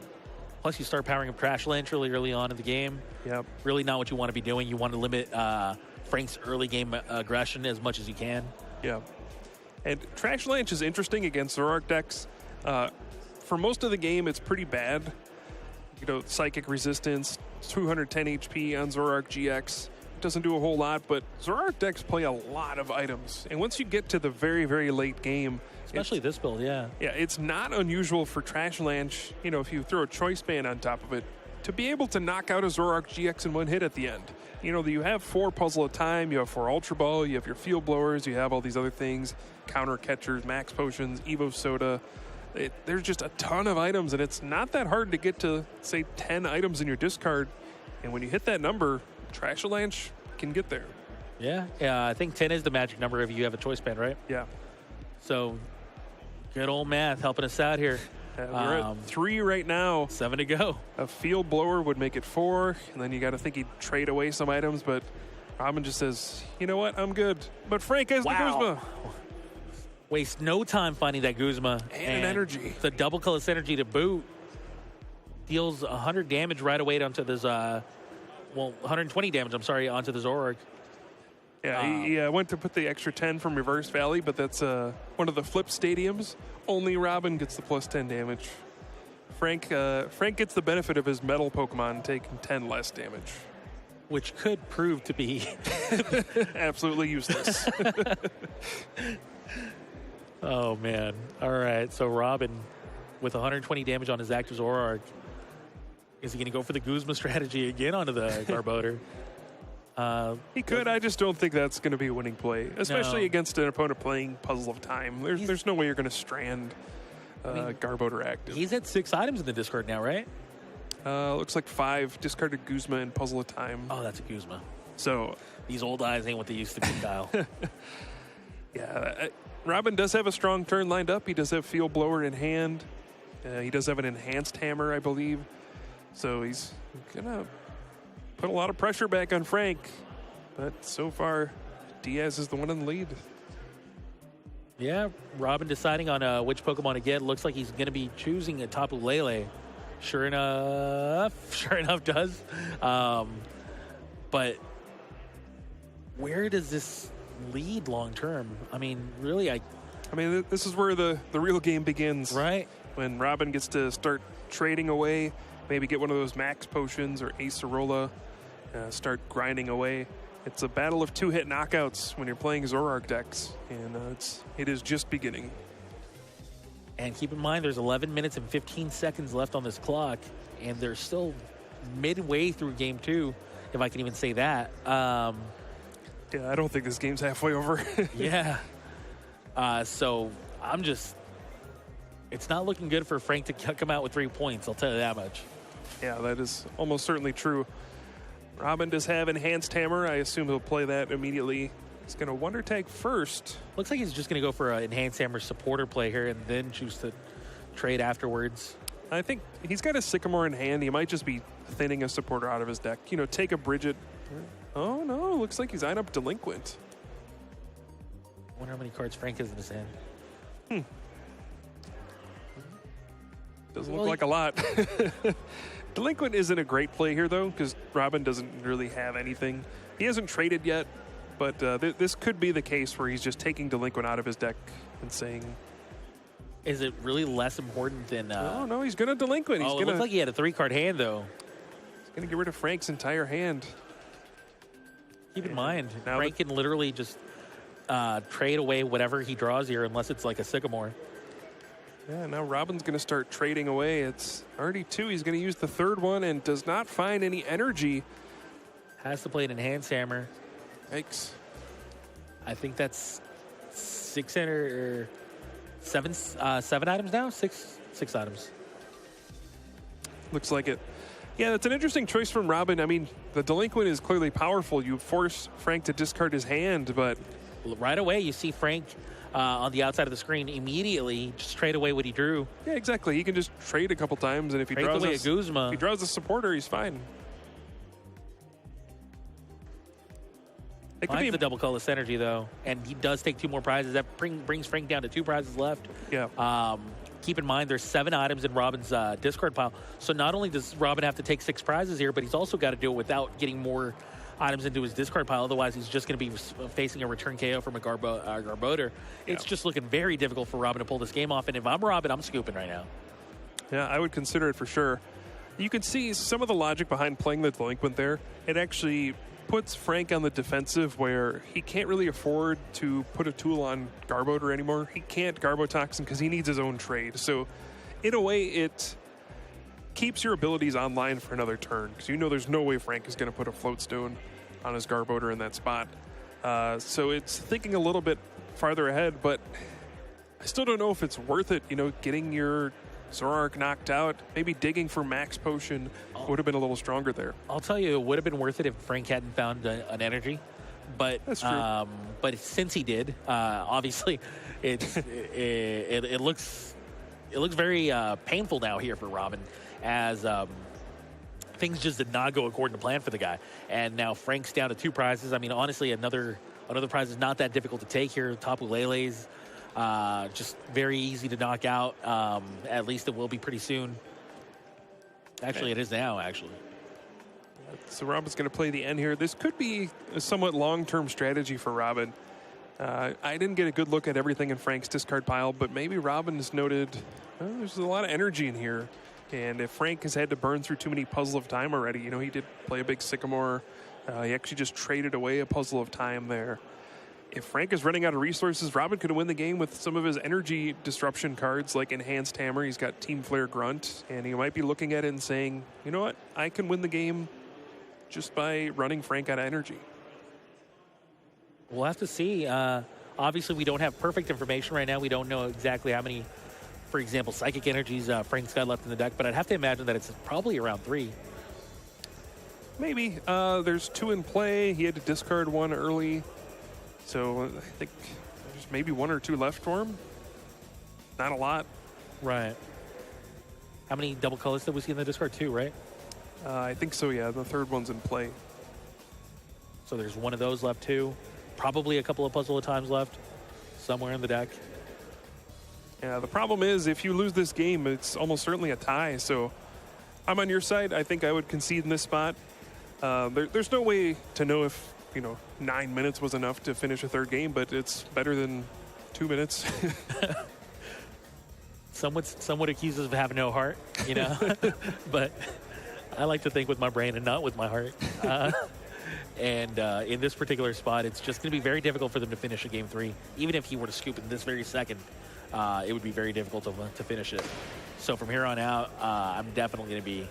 Plus, you start powering up Trash Lynch really early on in the game. Yep. Really not what you want to be doing. You want to limit Frank's early game aggression as much as you can. Yeah. And Trash Lynch is interesting against Zoroark decks. For most of the game, it's pretty bad. Psychic resistance, 210 HP on Zoroark GX. Doesn't do a whole lot, but Zoroark decks play a lot of items. And once you get to the very, very late game... Especially this build, yeah. Yeah, it's not unusual for Trash Lynch, if you throw a Choice Band on top of it, to be able to knock out a Zoroark GX in one hit at the end. You have 4 Puzzle at a time, you have 4 Ultra Ball, you have your Field Blowers, you have all these other things, Counter Catchers, Max Potions, Evo Soda. There's just a ton of items, and it's not that hard to get to, say, 10 items in your discard. And when you hit that number, Trash Lynch can get there. Yeah, I think 10 is the magic number if you have a Choice Band, right? Yeah. So, good old math helping us out here. We're at 3 right now. 7 to go. A Field Blower would make it 4, and then you got to think he'd trade away some items, but Robin just says, you know what, I'm good. But Frank has the Guzma. Waste no time finding that Guzma. And an energy. The double colorless energy to boot. Deals 100 damage right away onto this, 120 damage, onto the Zoroark. Yeah, he went to put the extra 10 from Reverse Valley, but that's one of the flip stadiums. Only Robin gets the plus 10 damage. Frank gets the benefit of his metal Pokemon taking 10 less damage. Which could prove to be... absolutely useless. Oh, man. All right, so Robin, with 120 damage on his active Zoroark, is he going to go for the Guzma strategy again onto the Garbodor? He could. I just don't think that's going to be a winning play, especially against an opponent playing Puzzle of Time. There's no way you're going to strand Garbodor active. He's at 6 items in the discard now, right? Looks like 5 discarded Guzma and Puzzle of Time. Oh, that's a Guzma. So these old eyes ain't what they used to be, Kyle. Yeah, Robin does have a strong turn lined up. He does have Field Blower in hand. He does have an Enhanced Hammer, I believe. So he's going to put a lot of pressure back on Frank. But so far, Diaz is the one in the lead. Yeah, Robin deciding on which Pokemon to get. Looks like he's going to be choosing a Tapu Lele. Sure enough does. But where does this lead long term? I mean, really, this is where the real game begins. Right. When Robin gets to start trading away, maybe get one of those Max Potions or Acerola, start grinding away. It's a battle of 2-hit knockouts when you're playing Zoroark decks, and it is just beginning. And keep in mind, there's 11 minutes and 15 seconds left on this clock, and they're still midway through Game 2, if I can even say that. Yeah, I don't think this game's halfway over. Yeah. So I'm just It's not looking good for Frank to come out with 3 points, I'll tell you that much. Yeah, that is almost certainly true. Robin does have Enhanced Hammer. I assume he'll play that immediately. He's going to Wonder Tag first. Looks like he's just going to go for an Enhanced Hammer supporter play here and then choose to trade afterwards. I think he's got a Sycamore in hand. He might just be thinning a supporter out of his deck. You know, take a Bridget. Oh, no. Looks like he's eyeing up Delinquent. I wonder how many cards Frank has in his hand. Doesn't look like a lot. Delinquent isn't a great play here, though, because Robin doesn't really have anything. He hasn't traded yet, but this could be the case where he's just taking Delinquent out of his deck and saying... Is it really less important than... Oh, no, he's going to Delinquent. It looks like he had a 3-card hand, though. He's going to get rid of Frank's entire hand. Keep in mind, Frank can literally just trade away whatever he draws here unless it's like a Sycamore. Yeah, now Robin's going to start trading away. It's already 2. He's going to use the 3rd one and does not find any energy. Has to play an Enhanced Hammer. Yikes. I think that's 7 items now? Six items. Looks like it. Yeah, that's an interesting choice from Robin. I mean, the Delinquent is clearly powerful. You force Frank to discard his hand, but... Right away, you see Frank on the outside of the screen immediately just trade away what he drew. Yeah, exactly. He can just trade a couple times, and if he draws away a Guzma. If he draws a supporter, he's fine. It could be the double colorless energy, though, and he does take 2 more prizes. That brings Frank down to 2 prizes left. Yeah. Keep in mind, there's 7 items in Robin's discard pile. So not only does Robin have to take 6 prizes here, but he's also got to do it without getting more items into his discard pile. Otherwise, he's just going to be facing a return KO from a Garboder. It's just looking very difficult for Robin to pull this game off. And if I'm Robin, I'm scooping right now. Yeah, I would consider it for sure. You can see some of the logic behind playing the Delinquent there. It actually puts Frank on the defensive where he can't really afford to put a tool on Garboder anymore. He can't Garbotoxin because he needs his own trade. So in a way, it keeps your abilities online for another turn because you know there's no way Frank is going to put a Floatstone on his Garboder in that spot. So it's thinking a little bit farther ahead, but I still don't know if it's worth it, you know, getting your Zoroark knocked out, maybe digging for Max Potion would have been a little stronger there. I'll tell you, it would have been worth it if Frank hadn't found an energy. But that's true. But since he did, obviously, it looks very painful now here for Robin, as things just did not go according to plan for the guy. And now Frank's down to 2 prizes. I mean, honestly, another prize is not that difficult to take here. Tapu Lele's. Just very easy to knock out. At least it will be pretty soon. Actually, it is now, actually. So Robin's going to play the end here. This could be a somewhat long-term strategy for Robin. I didn't get a good look at everything in Frank's discard pile, but maybe Robin has noted there's a lot of energy in here. And if Frank has had to burn through too many Puzzle of Time already, you know, he did play a big Sycamore. He actually just traded away a Puzzle of Time there. If Frank is running out of resources, Robin could win the game with some of his energy disruption cards like Enhanced Hammer. He's got Team Flare Grunt, and he might be looking at it and saying, you know what, I can win the game just by running Frank out of energy. We'll have to see. Obviously, we don't have perfect information right now. We don't know exactly how many, for example, Psychic Energies Frank's got left in the deck, but I'd have to imagine that it's probably around 3. Maybe. There's 2 in play. He had to discard 1 early. So I think there's maybe 1 or 2 left for him. Not a lot. Right. How many double colors did we see in the discard? 2, right? I think so, yeah. The 3rd one's in play. So there's 1 of those left, too. Probably a couple of Puzzle of Times left somewhere in the deck. Yeah, the problem is if you lose this game, it's almost certainly a tie. So I'm on your side. I think I would concede in this spot. There's no way to know if, 9 minutes was enough to finish a 3rd game, but it's better than 2 minutes. Some would accuse us of having no heart, but I like to think with my brain and not with my heart. And in this particular spot, it's just going to be very difficult for them to finish a game 3. Even if he were to scoop in this very second, it would be very difficult to finish it. So from here on out, I'm definitely going to be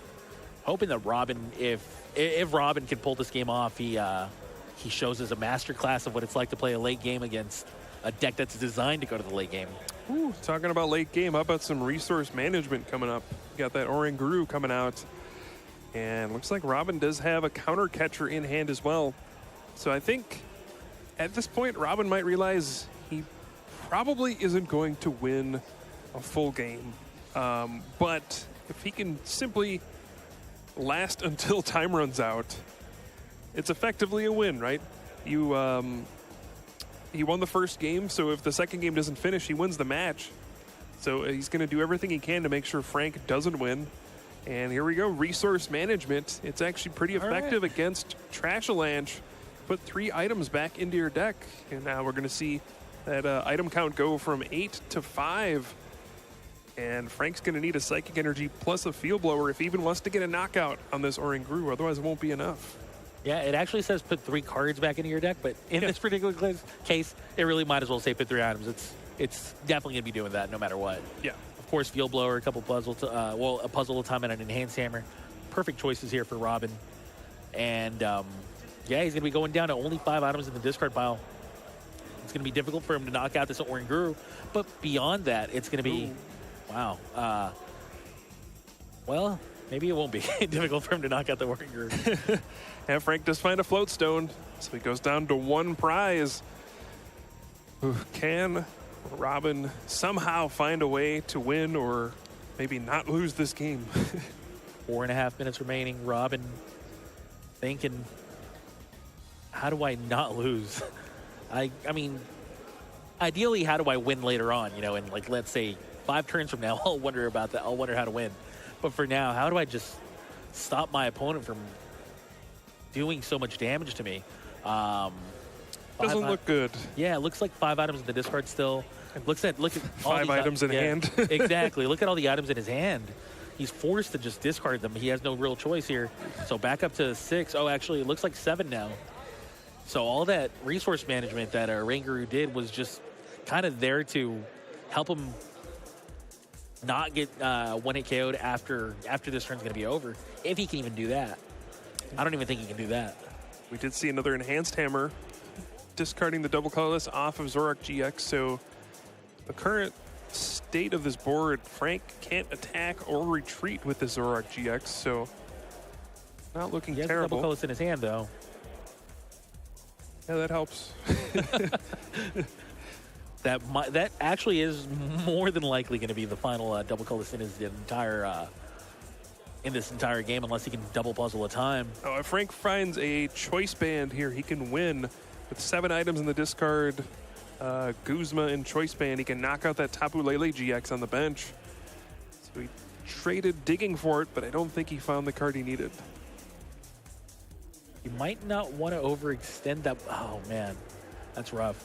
hoping that Robin, if Robin can pull this game off, he shows us a masterclass of what it's like to play a late game against a deck that's designed to go to the late game. Ooh, talking about late game, how about some resource management coming up? You got that Oranguru coming out. And looks like Robin does have a counter catcher in hand as well. So I think at this point, Robin might realize he probably isn't going to win a full game. But if he can simply last until time runs out, it's effectively a win, right? He won the first game, so if the second game doesn't finish, he wins the match. So he's going to do everything he can to make sure Frank doesn't win. And here we go, resource management. It's actually pretty effective against Trashalanche. Put 3 items back into your deck, and now we're going to see that item count go from 8 to 5. And Frank's going to need a Psychic Energy plus a Field Blower if he even wants to get a knockout on this Oranguru, otherwise it won't be enough. Yeah, it actually says put 3 cards back into your deck, but in this particular case, it really might as well say put 3 items. It's definitely going to be doing that no matter what. Yeah. Of course, Field Blower, a couple puzzle, a puzzle time and an Enhanced Hammer. Perfect choices here for Robin. And yeah, he's going to be going down to only 5 items in the discard pile. It's going to be difficult for him to knock out this Oranguru, but beyond that, it's going to be, wow. Well, maybe it won't be difficult for him to knock out the Oranguru. And Frank does find a float stone, so he goes down to 1 prize. Can Robin somehow find a way to win or maybe not lose this game? 4.5 minutes remaining. Robin thinking, how do I not lose? I mean, ideally, how do I win later on? You know, in like, let's say 5 turns from now, I'll wonder about that. I'll wonder how to win. But for now, how do I just stop my opponent from doing so much damage to me? Doesn't look good. Yeah, it looks like 5 items in the discard still. Look at all 5 items in hand. Exactly. Look at all the items in his hand. He's forced to just discard them. He has no real choice here. So back up to 6. Oh, actually, it looks like 7 now. So all that resource management that Oranguru did was just kind of there to help him not get 1-hit KO'd after this turn's going to be over. If he can even do that. I don't even think he can do that. We did see another Enhanced Hammer discarding the double colorless off of Zoroark GX. So the current state of this board, Frank can't attack or retreat with the Zoroark GX. So not looking he has terrible. Double colorless in his hand though. Yeah, that helps. That actually is more than likely going to be the final double colorless in his entire in this entire game, unless he can double puzzle a time. Oh, if Frank finds a choice band here, he can win with 7 items in the discard. Guzma and choice band, he can knock out that Tapu Lele GX on the bench. So he traded digging for it, but I don't think he found the card he needed. You might not want to overextend that. Oh man, that's rough.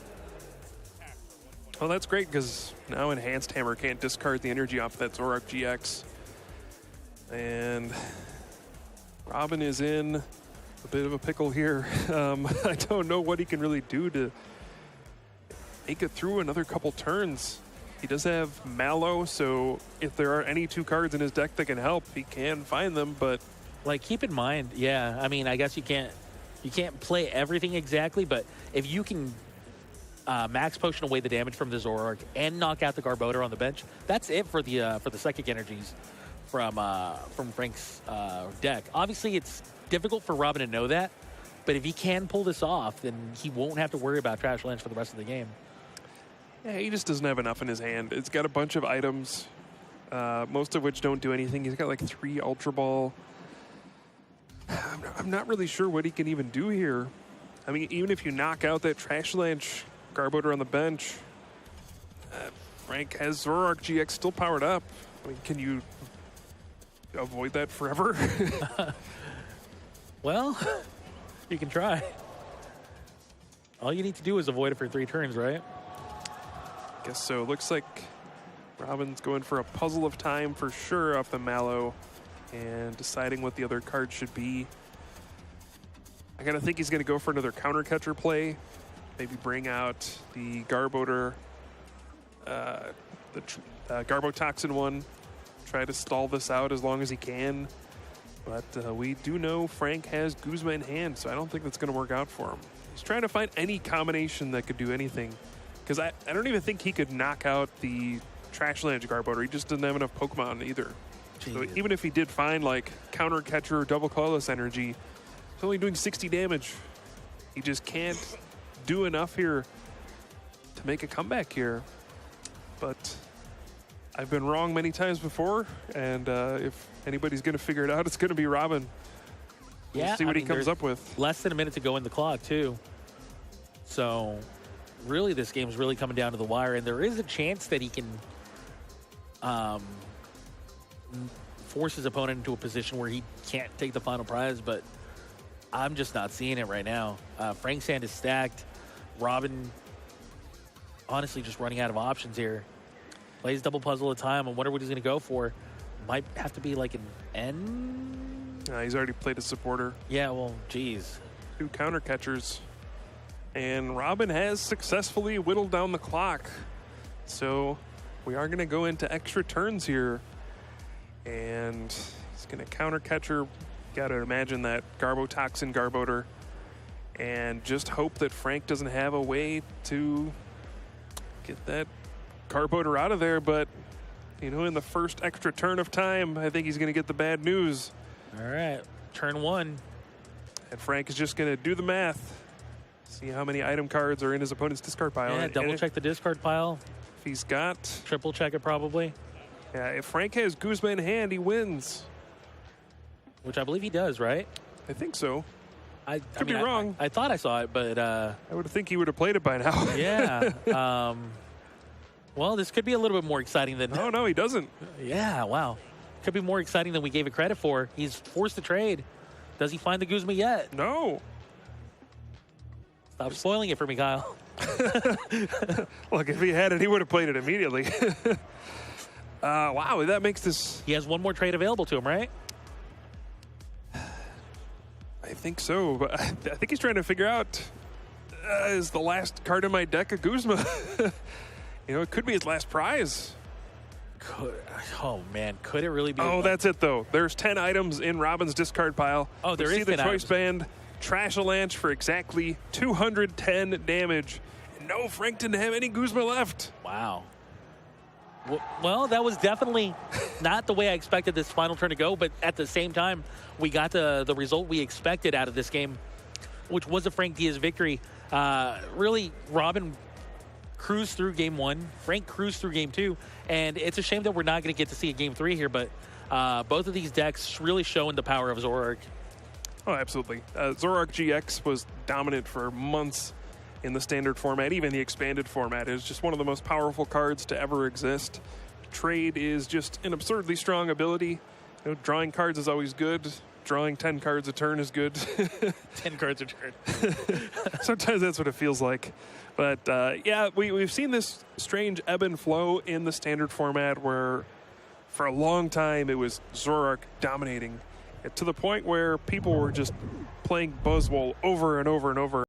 Well, that's great because now Enhanced Hammer can't discard the energy off that Zoroark GX. And Robin is in a bit of a pickle here. I don't know what he can really do to make it through another couple turns. He does have Mallow, so if there are any 2 cards in his deck that can help, he can find them, but like, keep in mind, yeah, I mean, I guess you can't play everything exactly, but if you can max potion away the damage from the Zoroark and knock out the Garbodor on the bench, that's it for the Psychic Energies from Frank's deck. Obviously, it's difficult for Robin to know that, but if he can pull this off, then he won't have to worry about Trashalanche for the rest of the game. Yeah, he just doesn't have enough in his hand. It's got a bunch of items, most of which don't do anything. He's got like 3 Ultra Ball. I'm not really sure what he can even do here. I mean, even if you knock out that Trashalanche Garbodor on the bench, Frank has Zoroark GX still powered up. I mean, can you avoid that forever? Well, you can try. All you need to do is avoid it for 3 turns, right? Guess so. Looks like Robin's going for a puzzle of time for sure off the Mallow and deciding what the other card should be. I gotta think he's gonna go for another counter catcher play. Maybe bring out the Garbodor, the Garbotoxin one. Try to stall this out as long as he can. But we do know Frank has Guzma in hand, so I don't think that's gonna work out for him. He's trying to find any combination that could do anything. Because I don't even think he could knock out the Trash Lands Garbodor. He just doesn't have enough Pokemon either. So even if he did find like Counter Catcher, Double Colorless Energy, he's only doing 60 damage. He just can't do enough here to make a comeback here. But I've been wrong many times before, and if anybody's going to figure it out, it's going to be Robin. We'll see what he comes up with. Less than a minute to go in the clock, too. So, really, this game's really coming down to the wire, and there is a chance that he can force his opponent into a position where he can't take the final prize, but I'm just not seeing it right now. Frank's hand is stacked. Robin, honestly, just running out of options here. Plays double puzzle at a time. I wonder what he's going to go for. Might have to be like an N. He's already played a supporter. Yeah, well, geez. 2 counter catchers. And Robin has successfully whittled down the clock. So we are going to go into extra turns here. And he's going to counter catcher. Got to imagine that Garbotoxin Garbodor. And just hope that Frank doesn't have a way to get that Garbodor out of there. But, you know, in the first extra turn of time, I think he's going to get the bad news. All right, turn 1. And Frank is just going to do the math. See how many item cards are in his opponent's discard pile. Yeah, double check the discard pile. If he's got... Triple check it probably. Yeah, if Frank has Guzma in hand, he wins. Which I believe he does, right? I think so. I Could be wrong. I thought I saw it, but... I would think he would have played it by now. Yeah. Well, this could be a little bit more exciting than... Oh, no, he doesn't. Yeah, wow. Could be more exciting than we gave it credit for. He's forced to trade. Does he find the Guzma yet? No. Stop spoiling it for me, Kyle. Look, if he had it, he would have played it immediately. Wow, that makes this... He has one more trade available to him, right? I think so, but I think he's trying to figure out, is the last card in my deck a Guzma? You know, it could be his last prize. Oh, man. Could it really be? Oh, that's it, though. There's 10 items in Robin's discard pile. Oh, there is 10 see the choice items. band, Trash-a-Lanche for exactly 210 damage. And no, Frank didn't have any Guzma left. Wow. Well, that was definitely not the way I expected this final turn to go, but at the same time, we got the result we expected out of this game, which was a Frank Diaz victory. Really, Robin cruised through game 1, Frank cruised through game 2, and it's a shame that we're not going to get to see a game 3 here, but both of these decks really showing the power of Zoroark. Oh, absolutely. Zoroark GX was dominant for months in the standard format, even the expanded format. Is just one of the most powerful cards to ever exist. Trade is just an absurdly strong ability. You know, drawing cards is always good. Drawing 10 cards a turn is good. 10 cards a turn. Sometimes that's what it feels like. But yeah, we've seen this strange ebb and flow in the standard format where for a long time it was Zoroark dominating to the point where people were just playing Buzzwole over and over and over.